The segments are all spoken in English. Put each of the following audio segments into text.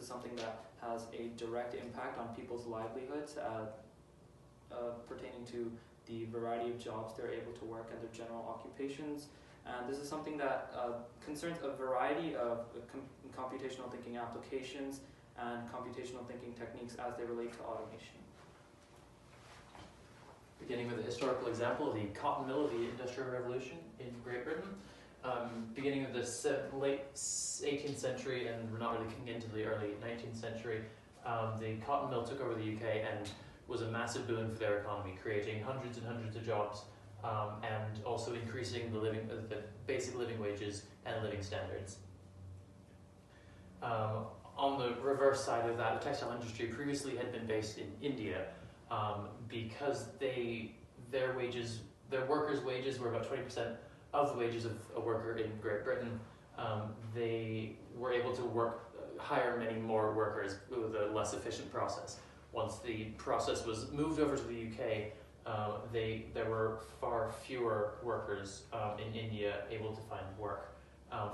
is something that has a direct impact on people's livelihoods pertaining to the variety of jobs they're able to work and their general occupations. And this is something that concerns a variety of computational thinking applications and computational thinking techniques as they relate to automation. Beginning with a historical example, the cotton mill of the Industrial Revolution in Great Britain. Beginning of the late 18th century and not really kicking into the early 19th century, the cotton mill took over the UK and was a massive boon for their economy, creating hundreds and hundreds of jobs and also increasing the basic living wages and living standards. On the reverse side of that, the textile industry previously had been based in India because their workers' wages were about 20% of the wages of a worker in Great Britain. They were able to hire many more workers with a less efficient process. Once the process was moved over to the UK, there were far fewer workers in India able to find work.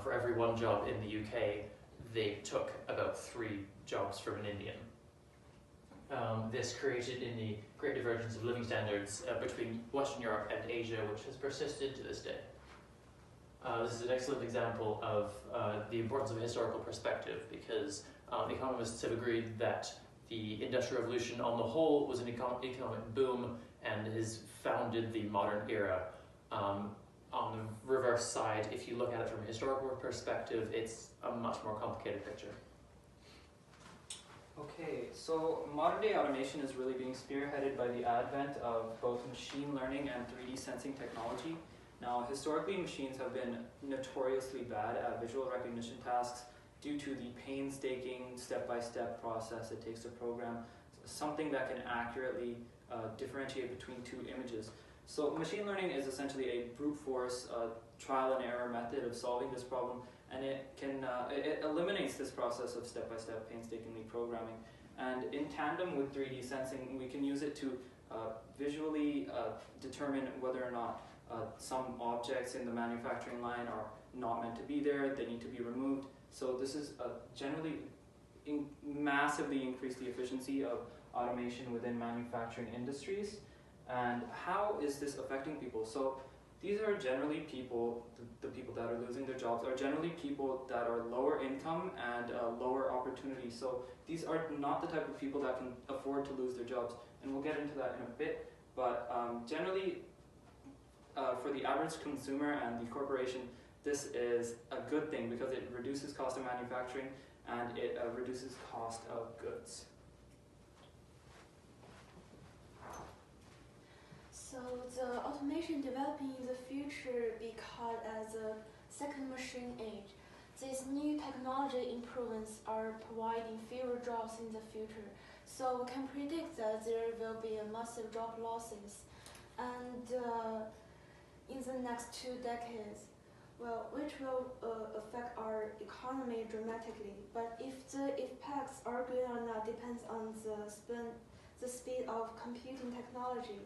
For every one job in the UK, they took about 3 jobs from an Indian. This created in the great divergence of living standards between Western Europe and Asia, which has persisted to this day. This is an excellent example of the importance of a historical perspective, because economists have agreed that the Industrial Revolution on the whole was an economic boom and has founded the modern era. On the reverse side, if you look at it from a historical perspective, it's a much more complicated picture. Okay, so modern day automation is really being spearheaded by the advent of both machine learning and 3D sensing technology. Now, historically, machines have been notoriously bad at visual recognition tasks due to the painstaking step-by-step process it takes to program something that can accurately differentiate between 2 images. So machine learning is essentially a brute force trial and error method of solving this problem, and it eliminates this process of step-by-step painstakingly programming. And in tandem with 3D sensing, we can use it to visually determine whether or not some objects in the manufacturing line are not meant to be there, they need to be removed. So this is generally massively increased the efficiency of automation within manufacturing industries. And how is this affecting people? So these are generally people, the people that are losing their jobs are generally people that are lower income and lower opportunity. So these are not the type of people that can afford to lose their jobs. And we'll get into that in a bit. But generally, for the average consumer and the corporation, this is a good thing because it reduces cost of manufacturing and it reduces cost of goods. So the automation developing in the future be called as a second machine age. These new technology improvements are providing fewer jobs in the future. So we can predict that there will be a massive job losses. And in the next 2 decades, which will affect our economy dramatically. But if the effects are good or not depends on the speed of computing technology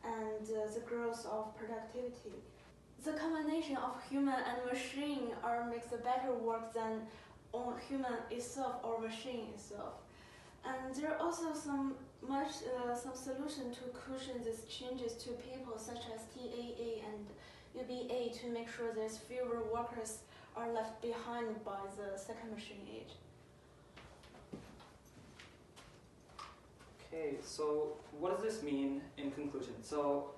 and the growth of productivity. The combination of human and machine makes a better work than on human itself or machine itself. And there are also some solution to cushion these changes to people, such as TAA and UBA, to make sure there's fewer workers are left behind by the second machine age. Okay, so what does this mean in conclusion? So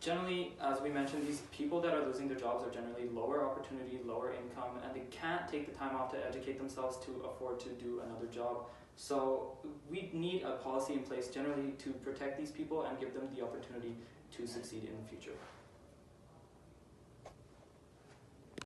generally, as we mentioned, these people that are losing their jobs are generally lower opportunity, lower income, and they can't take the time off to educate themselves to afford to do another job. So we need a policy in place generally to protect these people and give them the opportunity to succeed in the future.